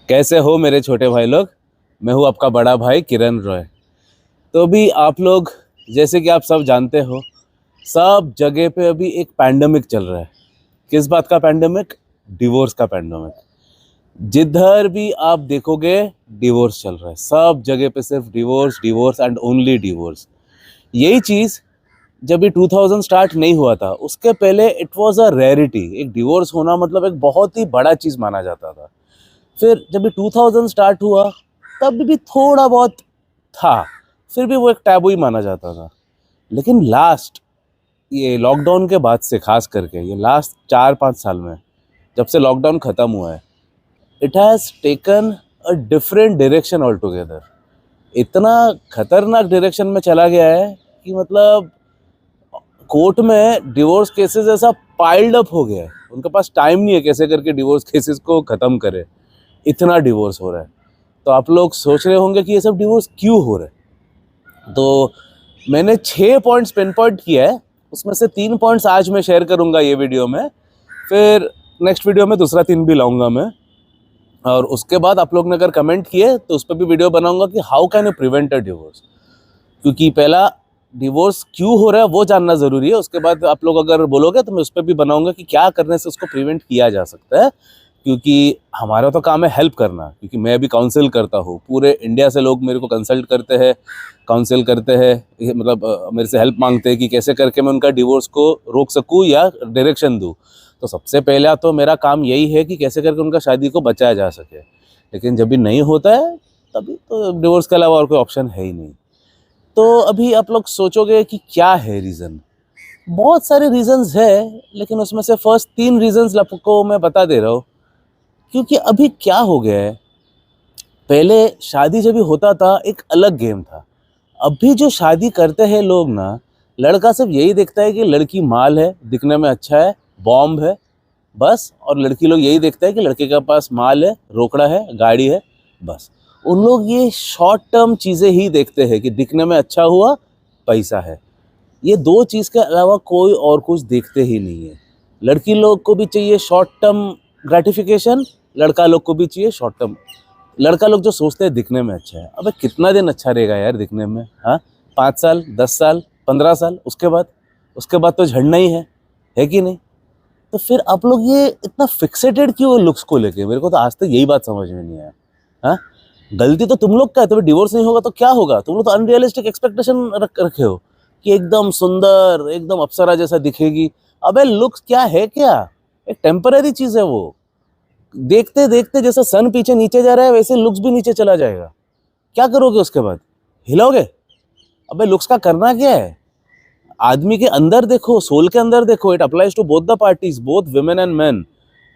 कैसे हो मेरे छोटे भाई लोग। मैं हूँ आपका बड़ा भाई किरण रॉय। तो अभी आप लोग, जैसे कि आप सब जानते हो, सब जगह पे अभी एक पैंडेमिक चल रहा है। किस बात का पैंडेमिक? डिवोर्स का पैंडेमिक। जिधर भी आप देखोगे डिवोर्स चल रहा है, सब जगह पे सिर्फ divorce, divorce and only divorce. यही चीज़ जब ये 2000 स्टार्ट नहीं हुआ था, उसके पहले इट वाज अ रेयरिटी। एक डिवोर्स होना मतलब एक बहुत ही बड़ा चीज़ माना जाता था। फिर जब भी 2000 स्टार्ट हुआ, तब भी थोड़ा बहुत था, फिर भी वो एक टैबू ही माना जाता था। लेकिन लास्ट ये लॉकडाउन के बाद से, खास करके ये लास्ट 4-5 साल में, जब से लॉकडाउन ख़त्म हुआ है, it has taken a different direction all together. इतना खतरनाक डायरेक्शन में चला गया है कि मतलब कोर्ट में डिवोर्स केसेस ऐसा पाइल्ड अप हो गया है, उनके पास टाइम नहीं है कैसे करके डिवोर्स केसेस को ख़त्म करे। इतना डिवोर्स हो रहा है। तो आप लोग सोच रहे होंगे कि ये सब डिवोर्स क्यों हो रहे हैं। तो मैंने 6 पॉइंट्स पिन पॉइंट किया है, उसमें से 3 पॉइंट्स आज मैं शेयर करूंगा ये वीडियो में। फिर नेक्स्ट वीडियो में दूसरा 3 भी लाऊंगा मैं। और उसके बाद आप लोग ने अगर कमेंट किए तो उस पर भी वीडियो बनाऊंगा कि how can you prevent a divorce. क्योंकि पहला डिवोर्स क्यों हो रहा है वो जानना ज़रूरी है। उसके बाद आप लोग अगर बोलोगे तो मैं उस पर भी बनाऊंगा कि क्या करने से उसको प्रिवेंट किया जा सकता है। क्योंकि हमारा तो काम है हेल्प करना, क्योंकि मैं भी काउंसिल करता हूँ। पूरे इंडिया से लोग मेरे को कंसल्ट करते हैं, काउंसिल करते हैं, मतलब मेरे से हेल्प मांगते हैं कि कैसे करके मैं उनका डिवोर्स को रोक सकूँ या डायरेक्शन दूँ। तो सबसे पहला तो मेरा काम यही है कि कैसे करके उनका शादी को बचाया जा सके। लेकिन जब भी नहीं होता है तभी तो डिवोर्स के अलावा और कोई ऑप्शन है ही नहीं। तो अभी आप लोग सोचोगे कि क्या है रीज़न। बहुत सारे रीजंस है, लेकिन उसमें से फर्स्ट 3 रीजंस आपको मैं बता दे रहा हूँ। क्योंकि अभी क्या हो गया है, पहले शादी जब भी होता था एक अलग गेम था। अभी जो शादी करते हैं लोग ना, लड़का सिर्फ यही देखता है कि लड़की माल है, दिखने में अच्छा है, बॉम्ब है, बस। और लड़की लोग यही देखता है कि लड़के के पास माल है, रोकड़ा है, गाड़ी है, बस। उन लोग ये शॉर्ट टर्म चीज़ें ही देखते हैं कि दिखने में अच्छा हुआ, पैसा है। ये 2 चीज़ के अलावा कोई और कुछ देखते ही नहीं है। लड़की लोग को भी चाहिए शॉर्ट टर्म ग्रेटिफिकेशन, लड़का लोग को भी चाहिए शॉर्ट टर्म। लड़का लोग जो सोचते हैं दिखने में अच्छा है, अबे कितना दिन अच्छा रहेगा यार दिखने में? हाँ, 5 साल, 10 साल, 15 साल, उसके बाद तो झड़ना ही है कि नहीं? तो फिर आप लोग ये इतना फिक्सेटेड क्यों हो लुक्स को लेके? मेरे को तो आज तक यही बात समझ में नहीं आया। हाँ, गलती तो तुम लोग का है। तो डिवोर्स नहीं होगा तो क्या होगा? तुम लोग तो अनरियलिस्टिक एक्सपेक्टेशन रखे हो कि एकदम सुंदर, एकदम अप्सरा जैसा दिखेगी। अबे लुक्स क्या है क्या? एक टेम्पररी चीज है वो। देखते देखते जैसा सन पीछे नीचे जा रहा है, वैसे लुक्स भी नीचे चला जाएगा। क्या करोगे उसके बाद? हिलोगे? अबे लुक्स का करना क्या है? आदमी के अंदर देखो, सोल के अंदर देखो। It applies to both the parties, both women and men.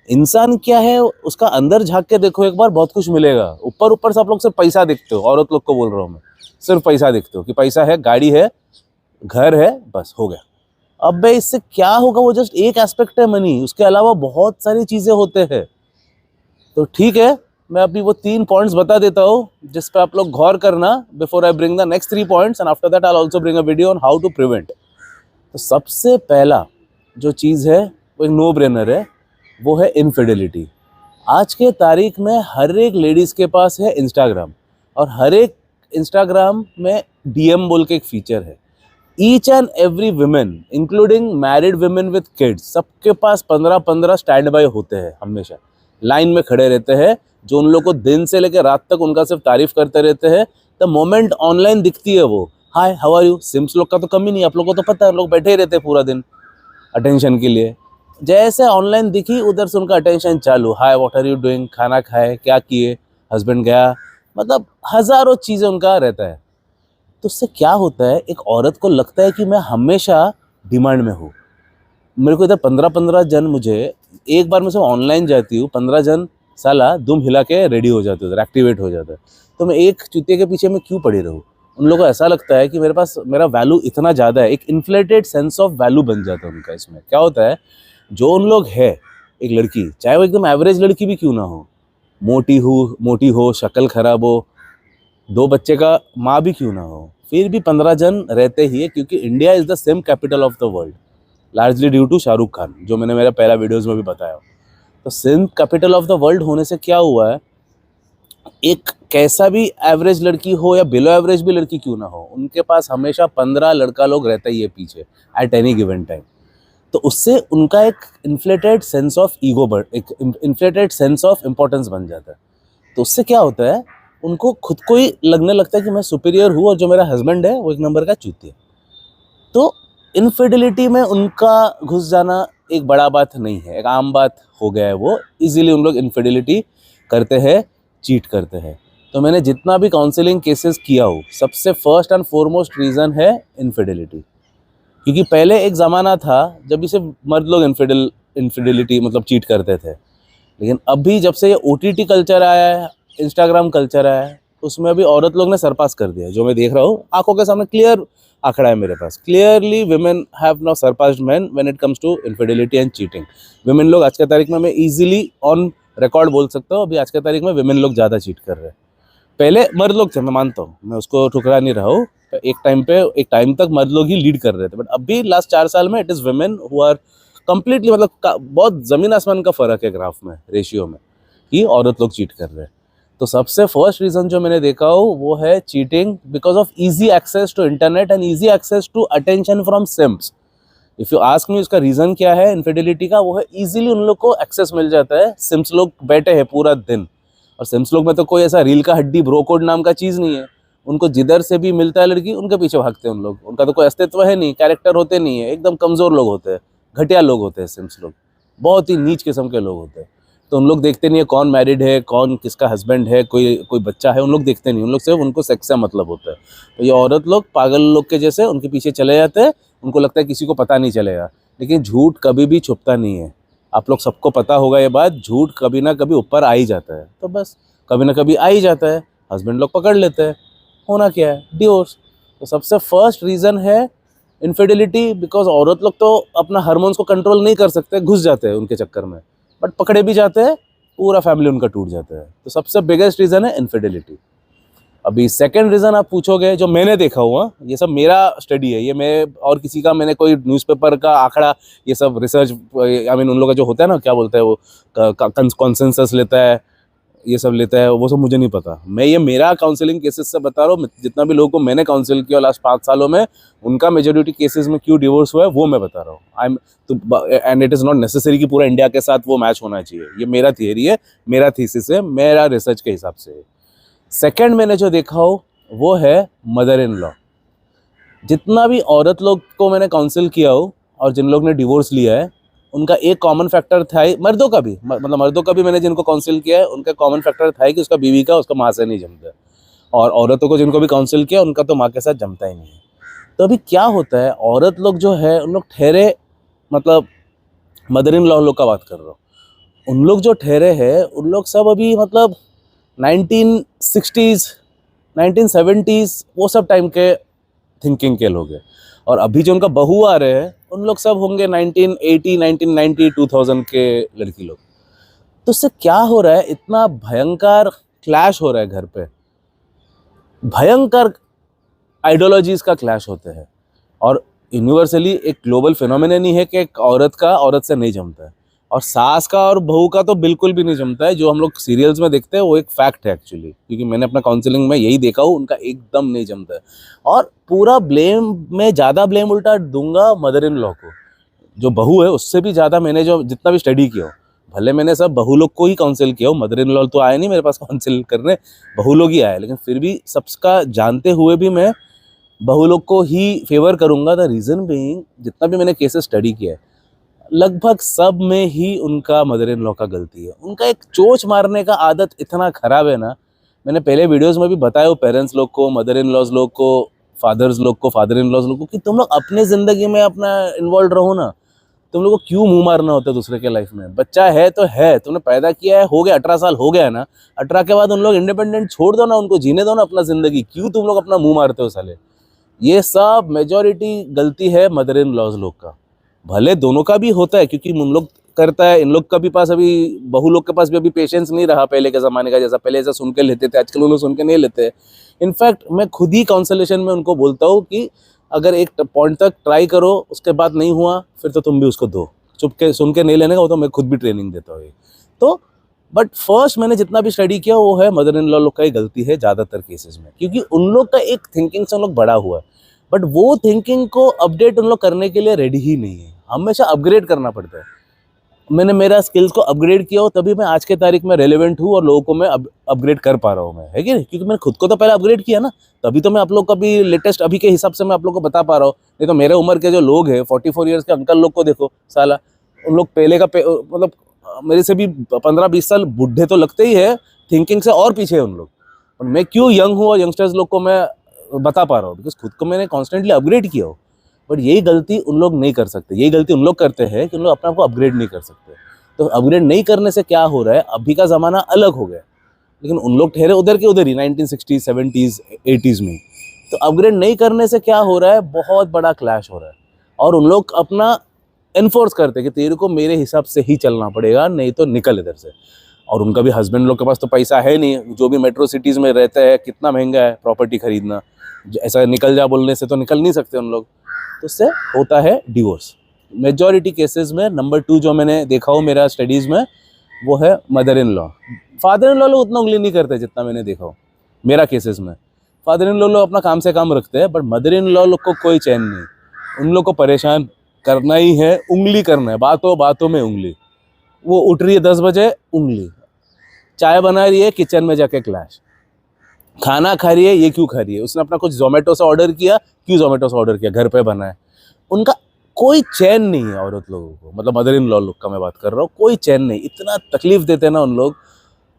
इंसान क्या है उसका अंदर झांक के देखो एक बार, बहुत कुछ मिलेगा। ऊपर ऊपर से आप लोग सिर्फ पैसा देखते हो। औरत लोग को बोल रहा हूँ मैं, सिर्फ पैसा देखते हो कि पैसा है, गाड़ी है, घर है, बस हो गया। अब भाई इससे क्या होगा? वो जस्ट एक एस्पेक्ट है मनी, उसके अलावा बहुत सारी चीजें होते हैं। तो ठीक है, मैं अभी वो 3 पॉइंट्स बता देता हूँ जिस पे आप लोग गौर करना before I bring the next 3 points, and after that I also bring a video on how to prevent. तो सबसे पहला जो चीज़ है वो एक नो ब्रेनर है, वो है इनफिडेलिटी। आज के तारीख में हर एक लेडीज़ के पास है इंस्टाग्राम, और हर एक इंस्टाग्राम में डीएम बोल के एक फीचर है। Each and every women including married women with kids, सबके पास 15-15 स्टैंड बाय होते हैं, हमेशा लाइन में खड़े रहते हैं, जो उन लोग को दिन से लेकर रात तक उनका सिर्फ तारीफ करते रहते हैं। द मोमेंट ऑनलाइन दिखती है वो, hi how are you, simps लोग का तो कमी नहीं, आप लोगों को तो पता है, लोग बैठे ही रहते हैं पूरा दिन अटेंशन के लिए। जैसे ऑनलाइन दिखी उधर से उनका अटेंशन चालू, hi what are you doing, खाना खाए, क्या किए, हस्बैंड गया, मतलब हज़ारों चीज़ें उनका रहता है। तो उससे क्या होता है, एक औरत को लगता है कि मैं हमेशा डिमांड में हूँ। मेरे को इधर 15-15 जन, मुझे एक बार मैं सिर्फ ऑनलाइन जाती हूँ, 15 जन साला दुम हिला के रेडी हो जाते हैं, उधर एक्टिवेट हो जाता है। तो मैं एक चुतिया के पीछे में क्यों पड़ी रहूँ? उन लोगों को ऐसा लगता है कि मेरे पास मेरा वैल्यू इतना ज़्यादा है, एक इन्फ्लेटेड सेंस ऑफ वैल्यू बन जाता है उनका। इसमें क्या होता है, जो उन लोग है, एक लड़की चाहे वो एकदम एवरेज लड़की भी क्यों ना हो, मोटी हो, शक्ल खराब हो, 2 बच्चे का माँ भी क्यों ना हो, फिर भी 15 जन रहते ही है। क्योंकि India is the simp capital of the world, largely due to Shahrukh Khan, जो मैंने मेरा पहला वीडियोज़ में भी बताया। तो simp capital of the world होने से क्या हुआ है, एक कैसा भी एवरेज लड़की हो या बिलो एवरेज भी लड़की क्यों ना हो, उनके पास हमेशा 15 लड़का लोग रहता ही है पीछे एट एनी गिवन टाइम। तो उससे उनका एक इन्फ्लेटेड सेंस ऑफ ईगो एक इन्फ्लेटेड सेंस ऑफ इम्पोर्टेंस बन जाता है। तो उससे क्या होता है, उनको खुद को ही लगने लगता है कि मैं सुपीरियर हूँ और जो मेरा हस्बैंड है वो एक नंबर का चूतिया। तो इनफिडिलिटी में उनका घुस जाना एक बड़ा बात नहीं है, एक आम बात हो गया है। वो इजीली उन लोग इनफिडिलिटी करते हैं, चीट करते हैं। तो मैंने जितना भी काउंसलिंग केसेस किया हो, सबसे फर्स्ट एंड फॉरमोस्ट रीज़न है इनफिडिलिटी। क्योंकि पहले एक ज़माना था जब इसे मर्द लोग इनफिडिलिटी मतलब चीट करते थे, लेकिन अभी जब से ये OTT कल्चर आया है, इंस्टाग्राम कल्चर आया है, उसमें अभी औरत लोग ने सरपास कर दिया है। जो मैं देख रहा हूँ आंखों के सामने क्लियर आंकड़ा है मेरे पास, clearly women have now surpassed men when it comes to infidelity and cheating. Women लोग आज के तारीख में मैं इजीली ऑन रिकॉर्ड बोल सकता हूँ, अभी आज के तारीख में विमेन लोग ज़्यादा चीट कर रहे हैं। पहले मर्द लोग थे, मैं मानता हूँ, मैं उसको ठुकरा नहीं रहा हूँ। एक टाइम तक मर्द लोग ही लीड कर रहे थे, बट अभी लास्ट 4 साल में it is women who are completely, मतलब बहुत ज़मीन आसमान का फ़र्क है ग्राफ में, रेशियो में, कि औरत लोग चीट कर रहे हैं। तो सबसे फर्स्ट रीज़न जो मैंने देखा हो वो है cheating because of easy access to internet and easy access to attention from simps. If you ask me उसका रीज़न क्या है इनफिडिलिटी का, वो है ईजिली उन लोग को एक्सेस मिल जाता है। सिम्स लोग बैठे हैं पूरा दिन, और सिम्स लोग में तो कोई ऐसा रील का हड्डी ब्रो कोड नाम का चीज़ नहीं है। उनको जिधर से भी मिलता है लड़की उनके पीछे भागते हैं उन लोग। उनका तो कोई अस्तित्व है नहीं, कैरेक्टर होते नहीं है, एकदम कमज़ोर लोग होते हैं, घटिया लोग होते हैं सिम्स लोग, बहुत ही नीच किस्म के लोग होते हैं। तो उन लोग देखते नहीं है कौन मैरिड है, कौन किसका हस्बैंड है, कोई बच्चा है, उन लोग देखते नहीं। उन लोग सिर्फ उनको सेक्स से मतलब होता है। तो ये औरत लोग पागल लोग के जैसे उनके पीछे चले जाते हैं, उनको लगता है किसी को पता नहीं चलेगा। लेकिन झूठ कभी भी छुपता नहीं है, आप लोग सबको पता होगा ये बात। झूठ कभी ना कभी ऊपर आ ही जाता है, तो बस कभी ना कभी आ ही जाता है, हस्बैंड लोग पकड़ लेते हैं, होना क्या है, डिवोर्स। तो सबसे फर्स्ट रीज़न है इनफिडिलिटी, बिकॉज औरत लोग तो अपना हार्मोन्स को कंट्रोल नहीं कर सकते, घुस जाते हैं उनके चक्कर में, बट पकड़े भी जाते हैं, पूरा फैमिली उनका टूट जाता है। तो सबसे बिगेस्ट रीज़न है इनफिडिलिटी। अभी सेकंड रीज़न आप पूछोगे, जो मैंने देखा हुआ, ये सब मेरा स्टडी है, ये मैं और किसी का, मैंने कोई न्यूज़पेपर का आंकड़ा, ये सब रिसर्च, आई मीन उन लोगों का जो होता है ना, क्या बोलते हैं वो, कॉन्सेंसस लेता है, ये सब लेता है, वो सब मुझे नहीं पता। मैं ये मेरा काउंसलिंग केसेस से बता रहा हूँ, जितना भी लोगों को मैंने काउंसिल किया लास्ट 5 सालों में, उनका मेजोरिटी केसेस में क्यों डिवोर्स हुआ है वो मैं बता रहा हूँ। And it is not necessary कि पूरा इंडिया के साथ वो मैच होना चाहिए। ये मेरा थियरी है, मेरा थीसिस है, मेरा रिसर्च के हिसाब से है। सेकेंड मैंने जो देखा हो वो है मदर इन लॉ। जितना भी औरत लोग को मैंने काउंसिल किया हो और जिन लोग ने डिवोर्स लिया है, उनका एक कॉमन फैक्टर था ही, मर्दों का भी, मतलब मर्दों का भी मैंने जिनको काउंसिल किया है, उनका कॉमन फैक्टर था ही कि उसका बीवी का उसका माँ से नहीं जमता है। और औरतों को जिनको भी काउंसिल किया, उनका तो माँ के साथ जमता ही नहीं है। तो अभी क्या होता है, औरत लोग जो है उन लोग ठहरे, मतलब मदर इन लॉ लोग का बात कर रहा हूँ, उन लोग जो ठहरे हैं उन लोग सब अभी मतलब 1960s 1970s वो सब टाइम के थिंकिंग के लोग हैं। और अभी जो उनका बहू आ रहे हैं उन लोग सब होंगे 1980 1990 2000 के लड़की लोग। तो उससे क्या हो रहा है, इतना भयंकर क्लैश हो रहा है घर पे, भयंकर आइडियोलॉजीज का क्लैश होते हैं। और यूनिवर्सली एक ग्लोबल फिनोमिनन ही है कि एक औरत का औरत से नहीं जमता है, और सास का और बहू का तो बिल्कुल भी नहीं जमता है। जो हम लोग सीरियल्स में देखते हैं वो एक फैक्ट है एक्चुअली, क्योंकि मैंने अपना काउंसलिंग में यही देखा हूँ, उनका एकदम नहीं जमता है। और पूरा ब्लेम, मैं ज़्यादा ब्लेम उल्टा दूंगा मदर इन लॉ को। जो बहू है उससे भी ज़्यादा मैंने जो जितना भी स्टडी किया हो, भले मैंने सब बहू लोग को ही काउंसिल किया हो, मदर इन लॉ तो आए नहीं मेरे पास काउंसिल करने, बहू लोग ही आए, लेकिन फिर भी सबका जानते हुए भी मैं बहू लोग को ही फेवर करूंगा। द रीज़न बीइंग, जितना भी मैंने केसेस स्टडी किया है, लगभग सब में ही उनका मदर इन लॉ का गलती है। उनका एक चोच मारने का आदत इतना खराब है ना, मैंने पहले वीडियोस में भी बताया हो पेरेंट्स लोग को, मदर इन लॉज लोग को, फादर्स लोग को, फादर इन लॉज लोग को, कि तुम लोग अपने ज़िंदगी में अपना इन्वॉल्व रहो ना। तुम लोग को क्यों मुंह मारना होता है दूसरे के लाइफ में? बच्चा है तो है, तुमने पैदा किया है, हो गया 18 साल हो गया ना, 18 के बाद उन लोग इंडिपेंडेंट छोड़ दो ना, उनको जीने दो ना अपना ज़िंदगी। क्यों तुम लोग अपना मुंह मारते हो साले? ये सब मेजॉरिटी गलती है मदर इन लॉज लोग का। भले दोनों का भी होता है, क्योंकि उन लोग करता है, इन लोग का भी पास अभी, बहू लोग के पास भी अभी पेशेंस नहीं रहा पहले के ज़माने का जैसा। पहले ऐसा सुन के लेते थे, आजकल उन लोग सुन के नहीं लेते। इनफैक्ट मैं खुद ही काउंसलेशन में उनको बोलता हूँ कि अगर एक पॉइंट तक ट्राई करो, उसके बाद नहीं हुआ, फिर तो तुम भी उसको दो। चुप के सुन के नहीं लेने का, वो तो मैं खुद भी ट्रेनिंग देता हूँ। तो बट फर्स्ट मैंने जितना भी स्टडी किया वो है मदर इन लॉ लोग का ही गलती है ज़्यादातर केसेस में, क्योंकि उन लोग का एक थिंकिंग से उन लोग बड़ा हुआ है, बट वो थिंकिंग को अपडेट उन लोग करने के लिए रेडी ही नहीं है। हमेशा अपग्रेड करना पड़ता है। मैंने मेरा स्किल्स को अपग्रेड किया हो तभी मैं आज के तारीख में रेलेवेंट हूँ और लोगों को मैं अपग्रेड कर पा रहा हूँ, मैं है कि नहीं, क्योंकि मैंने खुद को तो पहले अपग्रेड किया ना, तभी तो मैं आप लोग का भी लेटेस्ट अभी के हिसाब से मैं आप लोग को बता पा रहा हूँ। नहीं तो मेरे उम्र के जो लोग हैं 44 ईयर्स के अंकल लोग को देखो साला, उन लोग पहले का मतलब मेरे से भी 15-20 साल बुढ़े तो लगते ही है, थिंकिंग से और पीछे है उन लोग। और मैं क्यों यंग हूँ और यंगस्टर्स लोग को मैं बता पा रहा हूँ, बिकॉज खुद को मैंने कॉन्स्टेंटली अपग्रेड किया हो। बट यही गलती उन लोग नहीं कर सकते, यही गलती उन लोग करते हैं कि उन लोग अपने आप को अपग्रेड नहीं कर सकते। तो अपग्रेड नहीं करने से क्या हो रहा है, अभी का ज़माना अलग हो गया, लेकिन उन लोग ठहरे उधर के उधर ही 1960s 70s 80s में। तो अपग्रेड नहीं करने से क्या हो रहा है, बहुत बड़ा क्लैश हो रहा है। और उन लोग अपना एनफोर्स करते हैं कि तेरे को मेरे हिसाब से ही चलना पड़ेगा, नहीं तो निकल इधर से। और उनका भी हस्बैंड लोग के पास तो पैसा है नहीं, जो भी मेट्रो सिटीज़ में रहते हैं, कितना महंगा है प्रॉपर्टी खरीदना, ऐसा निकल जा बोलने से तो निकल नहीं सकते उन लोग, तो उससे होता है डिवोर्स। मेजॉरिटी केसेस में नंबर 2 जो मैंने देखा हो मेरा स्टडीज़ में, वो है mother in law. Father in law लोग उतना उंगली नहीं करते जितना मैंने देखा हो मेरा केसेस में। फादर इन लॉ लोग अपना काम से काम रखते हैं, बट मदर इन लॉ लोग को कोई चैन नहीं, उन लोग को परेशान करना ही है, उंगली करना है, बातों बातों में उंगली। वो उठ रही है 10 बजे, उंगली, चाय बना रही है, किचन में जाके क्लैश, खाना खा रही है, ये क्यों खा रही है, उसने अपना कुछ जोमेटो से ऑर्डर किया, क्यों जोमेटो से ऑर्डर किया, घर पे बना है। उनका कोई चैन नहीं है औरत लोगों को, मतलब मदर इन लॉ लोग का मैं बात कर रहा हूँ, कोई चैन नहीं, इतना तकलीफ देते हैं ना उन लोग।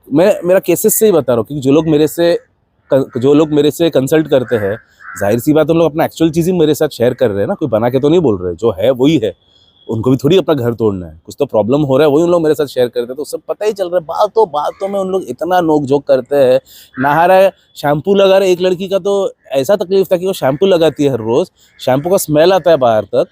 मैं मेरा केसेस से ही बता रहा हूँ, क्योंकि जो लोग मेरे से कंसल्ट करते हैं, जाहिर सी बात उन लोग अपना एक्चुअल चीज़ ही मेरे साथ शेयर कर रहे हैं ना, कोई बना के तो नहीं बोल रहे, जो है वही है। उनको भी थोड़ी अपना घर तोड़ना है, कुछ तो प्रॉब्लम हो रहा है, वही उन लोग मेरे साथ शेयर करते हैं, तो सब पता ही चल रहा है। बातों बातों में उन लोग इतना नोक झोंक करते हैं। नहा रहा है, शैम्पू लगा रहे, एक लड़की का तो ऐसा तकलीफ था कि वो शैम्पू लगाती है हर रोज़, शैम्पू का स्मेल आता है बाहर तक।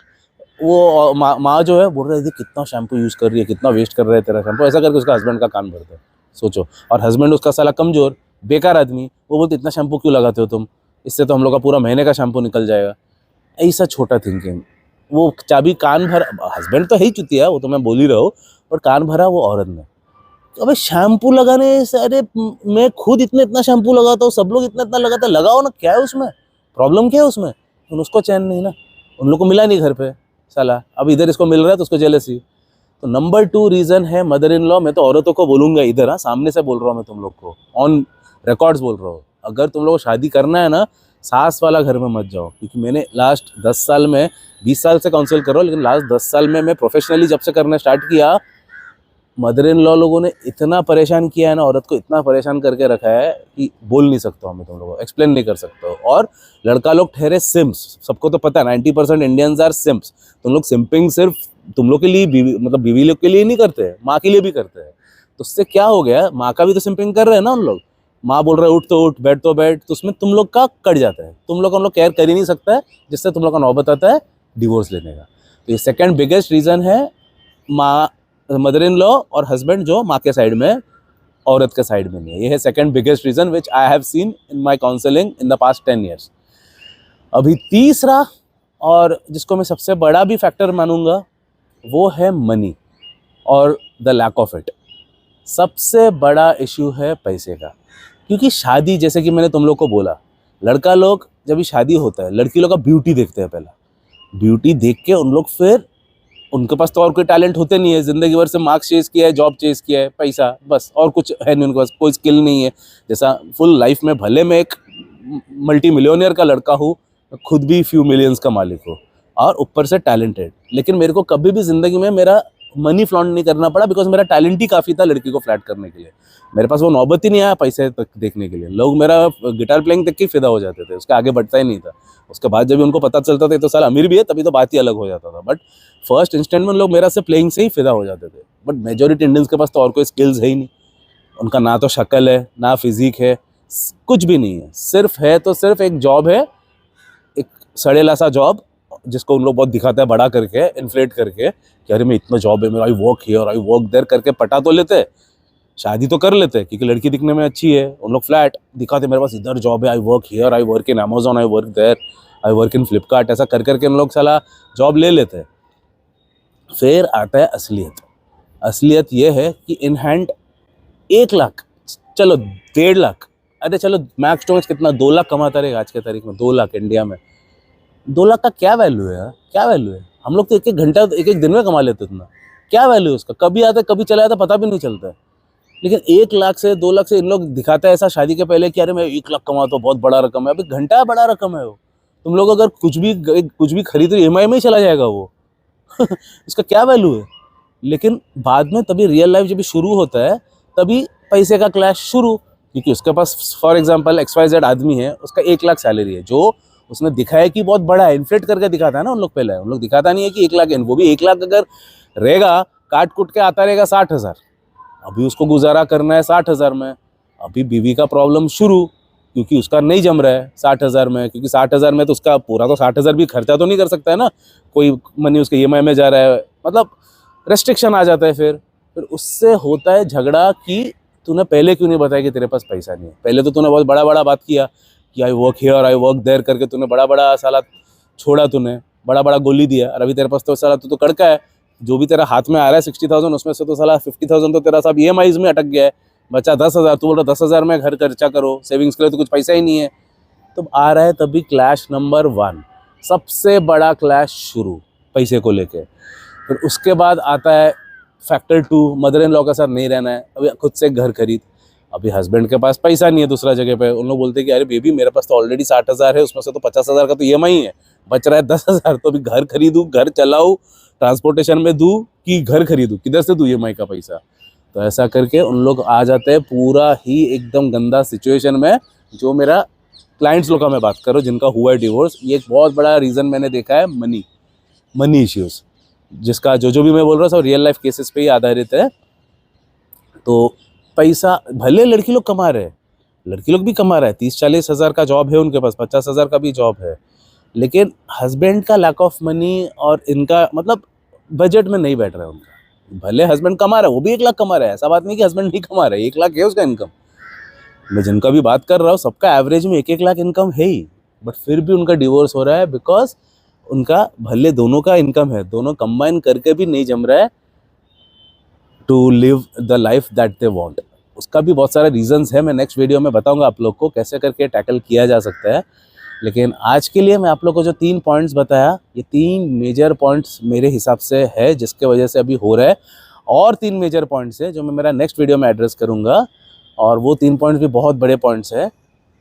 वो माँ जो है बोल रही थी कितना शैम्पू यूज़ कर रही है, कितना वेस्ट कर रहा है तेरा शैम्पू, ऐसा करके उसका हस्बैंड का कान भरता है, सोचो। और हस्बैंड उसका साला कमज़ोर बेकार आदमी, वो बोलते इतना शैम्पू क्यों लगाते हो तुम, इससे तो हम लोग का पूरा महीने का शैम्पू निकल जाएगा। ऐसा छोटा थिंकिंग, वो चाबी कान भर, हस्बैंड तो है ही चुतिया, वो तो मैं बोल ही रहा हूँ, पर कान भरा वो औरत ने। अबे शैम्पू लगाने से, अरे मैं खुद इतना शैम्पू लगाता हूँ, सब लोग इतना लगाते हैं, लगाओ ना, क्या है उसमें, प्रॉब्लम क्या है उसमें। उसको चैन नहीं ना, उन लोग को मिला नहीं घर पे साला, अब इधर इसको मिल रहा है तो उसको जेलसी। तो नंबर 2 रीज़न है मदर इन लॉ। मैं तो औरतों को बोलूँगा इधर, हाँ, सामने से बोल रहा हूँ मैं तुम लोग को, ऑन रिकॉर्ड्स बोल रहा हूँ, अगर तुम लोग को शादी करना है ना, सास वाला घर में मत जाओ। क्योंकि मैंने लास्ट 10 साल में, 20 साल से काउंसिल कर रहा हूँ, लेकिन लास्ट 10 साल में मैं प्रोफेशनली जब से करना स्टार्ट किया, मदर इन लॉ लोगों ने इतना परेशान किया है ना, औरत को इतना परेशान करके रखा है कि बोल नहीं सकता हूँ मैं तुम लोगों को, एक्सप्लेन नहीं कर सकता। और लड़का लोग ठहरे सिम्स, सबको तो पता है 90% इंडियंस आर सिम्स। तुम लोग सिंपिंग सिर्फ तुम लोग के लिए, मतलब बीवी लोग के लिए नहीं करते हैं, माँ के लिए भी करते हैं। तो उससे क्या हो गया, माँ का भी तो सिंपिंग कर रहे हैं ना उन लोग। माँ बोल रहे हैं उठ तो उठ, बैठ तो बैठ, तो उसमें तुम लोग का कट जाता है, तुम लोग का उन लोग केयर कर ही नहीं सकता है, जिससे तुम लोग का नौबत आता है डिवोर्स लेने का। तो ये सेकेंड बिगेस्ट रीज़न है, माँ, मदर इन लॉ और हस्बैंड जो माँ के साइड में, औरत के साइड में नहीं है। ये है second biggest reason which I have seen in my counselling in the past 10 years. अभी तीसरा, और जिसको मैं सबसे बड़ा भी फैक्टर मानूंगा, वो है मनी और द लैक ऑफ इट। सबसे बड़ा इशू है पैसे का। क्योंकि शादी, जैसे कि मैंने तुम लोग को बोला, लड़का लोग जब भी शादी होता है, लड़की लोग का ब्यूटी देखते हैं पहला, ब्यूटी देख के उन लोग फिर, उनके पास तो और कोई टैलेंट होते नहीं है, ज़िंदगी भर से मार्क्स चेस किया है, जॉब चेस किया है, पैसा, बस, और कुछ है नहीं उनके पास, कोई स्किल नहीं है। जैसा फुल लाइफ में भले मैं एक मल्टी मिलियनियर का लड़का हूँ, खुद भी फ्यू मिलियंस का मालिक हूँ, और ऊपर से टैलेंटेड, लेकिन मेरे को कभी भी ज़िंदगी में मेरा मनी फ्लॉन्ट नहीं करना पड़ा, बिकॉज मेरा टैलेंट ही काफ़ी था लड़की को फ्लैट करने के लिए। मेरे पास वो नौबत ही नहीं आया पैसे तक देखने के लिए। लोग मेरा गिटार प्लेइंग तक की फिदा हो जाते थे, उसके आगे बढ़ता ही नहीं था। उसके बाद जब भी उनको पता चलता था तो साल अमीर भी है, तभी तो बात ही अलग हो जाता था। बट फर्स्ट इंस्टेंट में लोग मेरा से प्लेइंग से ही फिदा हो जाते थे। बट मेजॉरिटी इंडियंस के पास तो और कोई स्किल्स है ही नहीं, उनका ना तो शक्ल है, ना फिजिक है, कुछ भी नहीं है। सिर्फ है तो सिर्फ एक जॉब है, एक सड़ेला सा जॉब, जिसको उन लोग बहुत दिखाते हैं बड़ा करके, इन्फ्लेट करके, कि अरे मैं इतना जॉब है मेरा, I work here, I work there करके पटा तो लेते, शादी तो कर लेते क्योंकि लड़की दिखने में अच्छी है। उन लोग फ्लैट दिखाते, मेरे पास इधर जॉब है, I work here, I work in Amazon, I work there, I work in Flipkart, ऐसा कर करके उन लोग साला जॉब ले लेते हैं। फिर आता है असलियत। असलियत ये है कि इन हैंड 1 लाख, चलो 1.5 लाख, अरे चलो मैक्स टू मैक्स कितना, 2 लाख कमाता रहेगा आज के तारीख में, 2 लाख इंडिया में। 2 लाख का क्या वैल्यू है यार, क्या वैल्यू है? हम लोग तो एक एक घंटा, एक एक दिन में कमा लेते इतना, क्या वैल्यू है उसका? कभी आता कभी चला जाता, पता भी नहीं चलता है। लेकिन 1 लाख से 2 लाख से इन लोग दिखाता है ऐसा शादी के पहले कि अरे मैं 1 लाख कमाता हूँ, बहुत बड़ा रकम है। अभी घंटा बड़ा रकम है वो। तुम लोग अगर कुछ भी खरीदो EMI में ही चला जाएगा वो। इसका क्या वैल्यू है? लेकिन बाद में तभी रियल लाइफ जब शुरू होता है तभी पैसे का क्लैश शुरू, क्योंकि उसके पास फॉर एग्जांपल XYZ आदमी है, उसका 1 लाख सैलरी है, जो उसने दिखाया कि बहुत बड़ा है, इन्फ्लेट करके दिखाता है ना उन लोग। पहले उन लोग दिखाता नहीं है कि 1 लाख है, वो भी 1 लाख अगर रहेगा काट कुट के आता रहेगा 60,000। अभी उसको गुजारा करना है 60,000 में। अभी बीवी का प्रॉब्लम शुरू, क्योंकि उसका नहीं जम रहा है 60,000 में, क्योंकि 60,000 में तो उसका पूरा तो 60,000 भी खर्चा तो नहीं कर सकता है ना, कोई मनी उसके EMI में जा रहा है, मतलब रेस्ट्रिक्शन आ जाता है। फिर उससे होता है झगड़ा कि तूने पहले क्यों नहीं बताया कि तेरे पास पैसा नहीं है। पहले तो तूने बहुत बड़ा बड़ा बात किया कि I work here, I work there करके तूने बड़ा बड़ा साला छोड़ा, तूने बड़ा बड़ा गोली दिया। और अभी तेरे पास तो साला तू तो कड़का है, जो भी तेरा हाथ में आ रहा है 60,000, उसमें से तो साला 50,000 तो तेरा सब EMIs में अटक गया है, बचा 10,000। तू बोल रहा 10,000 में घर खर्चा करो, सेविंग्स के लिए तो कुछ पैसा ही नहीं है। तो आ रहा है तभी क्लैश नंबर 1, सबसे बड़ा क्लैश शुरू पैसे को लेके। फिर उसके बाद आता है फैक्टर 2, मदर इन लॉ के साथ नहीं रहना है, अभी खुद से घर खरीद। अभी हस्बैंड के पास पैसा नहीं है दूसरा जगह पे, उन लोग बोलते हैं कि अरे बेबी मेरे पास तो ऑलरेडी 60,000 है, उसमें से तो 50,000 का तो EMI है, बच रहा है 10,000, तो अभी घर खरीदूँ, घर चलाऊँ, ट्रांसपोर्टेशन में दूँ कि घर खरीदूँ, किधर से दूँ EMI का पैसा? तो ऐसा करके उन लोग आ जाते हैं पूरा ही एकदम गंदा सिचुएशन में। जो मेरा क्लाइंट्स लोग का मैं बात कर रहा हूँ जिनका हुआ है डिवोर्स, ये एक बहुत बड़ा रीज़न मैंने देखा है, मनी इश्यूज़, जिसका जो भी मैं बोल रहा हूँ सब रियल लाइफ केसेस पे ही आधारित है। तो पैसा भले लड़की लोग कमा रहे हैं, लड़की लोग भी कमा रहा है, 30-40 हज़ार का जॉब है उनके पास, 50,000 का भी जॉब है, लेकिन हस्बैंड का लैक ऑफ मनी और इनका मतलब बजट में नहीं बैठ रहा है उनका। भले हस्बैंड कमा रहा है, वो भी 1 लाख कमा रहा है, ऐसा बात नहीं कि हस्बैंड नहीं कमा रहा है, 1 लाख है उसका इनकम। मैं जिनका भी बात कर रहा हूँ सबका एवरेज में 1-1 लाख इनकम है ही, बट फिर भी उनका डिवोर्स हो रहा है बिकॉज उनका भले दोनों का इनकम है, दोनों कंबाइन करके भी नहीं जम रहा है to live the life that they want. उसका भी बहुत सारे रीजंस है, मैं नेक्स्ट वीडियो में बताऊंगा आप लोग को कैसे करके टैकल किया जा सकता है। लेकिन आज के लिए मैं आप लोग को जो 3 पॉइंट्स बताया, ये 3 मेजर पॉइंट्स मेरे हिसाब से है जिसके वजह से अभी हो रहा है, और 3 मेजर पॉइंट्स है जो मैं मेरा नेक्स्ट वीडियो में एड्रेस करूँगा, और वो 3 पॉइंट्स भी बहुत बड़े पॉइंट्स है।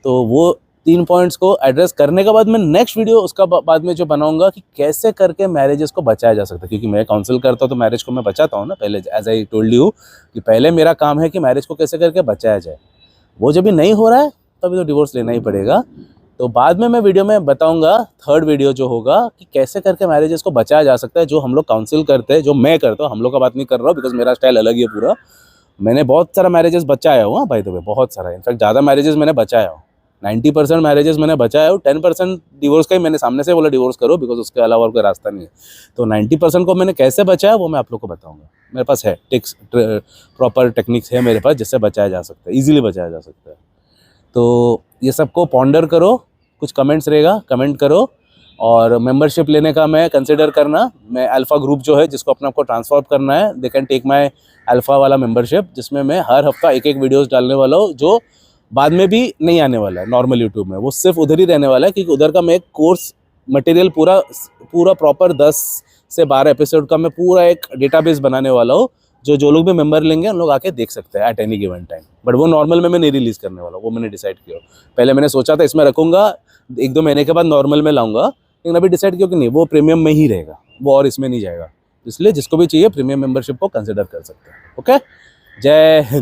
तो वो 3 पॉइंट्स को एड्रेस करने के बाद मैं नेक्स्ट वीडियो उसका बाद में जो बनाऊंगा कि कैसे करके मैरिजेस को बचाया जा सकता है, क्योंकि मैं काउंसिल करता हूँ तो मैरिज को मैं बचाता हूँ ना पहले, एज आई टोल्ड यू कि पहले मेरा काम है कि मैरिज को कैसे करके बचाया जाए। वो जब भी नहीं हो रहा है तभी तो डिवोर्स लेना ही पड़ेगा। तो बाद में मैं वीडियो में बताऊंगा, 3rd वीडियो जो होगा, कि कैसे करके मैरिजेस को बचाया जा सकता है, जो हम लोग काउंसिल करते हैं, जो मैं करता हूँ। हम लोग का बात नहीं कर रहा हूँ बिकॉज मेरा स्टाइल अलग ही है पूरा। मैंने बहुत सारा मैरिजेस बचाया हुआ भाई, तो बहुत सारा, इनफैक्ट ज़्यादा मैरिजेस मैंने बचाया हूँ, 90% मैरिजेस मैंने बचाया हूँ। 10% डिवोर्स का ही मैंने सामने से बोला डिवोर्स करो, बिकॉज उसके अलावा और कोई रास्ता नहीं है। तो 90% को मैंने कैसे बचाया वो मैं आप लोग को बताऊंगा। मेरे पास है टिक्स, प्रॉपर टेक्निक्स है मेरे पास जिससे बचाया जा सकता है, ईजिली बचाया जा सकता है। तो ये सबको पॉन्डर करो, कुछ कमेंट्स रहेगा, कमेंट करो। और मेंबरशिप लेने का मैं कंसिडर करना, मैं अल्फ़ा ग्रुप जो है जिसको अपने आपको ट्रांसफॉर्म करना है, they can take my alpha वाला मेंबरशिप, जिसमें मैं हर हफ्ता एक वीडियोस डालने वाला हूँ, जो बाद में भी नहीं आने वाला है नॉर्मल यूट्यूब में, वो सिर्फ उधर ही रहने वाला है, क्योंकि उधर का मैं एक कोर्स मटेरियल पूरा प्रॉपर 10 से 12 एपिसोड का मैं पूरा एक डेटाबेस बनाने वाला हूँ, जो लोग भी मेंबर लेंगे उन लोग आके देख सकते हैं at any given time. But वो नॉर्मल में मैं नहीं रिलीज़ करने वाला, वो मैंने डिसाइड किया। पहले मैंने सोचा था इसमें रखूँगा, 1-2 महीने के बाद नॉर्मल में लाऊंगा, लेकिन अभी डिसाइड किया कि नहीं, वो प्रीमियम में ही रहेगा, वो और इसमें नहीं जाएगा। इसलिए जिसको भी चाहिए प्रीमियम मेंबरशिप को कंसिडर कर सकते हैं। ओके, जय हिंद।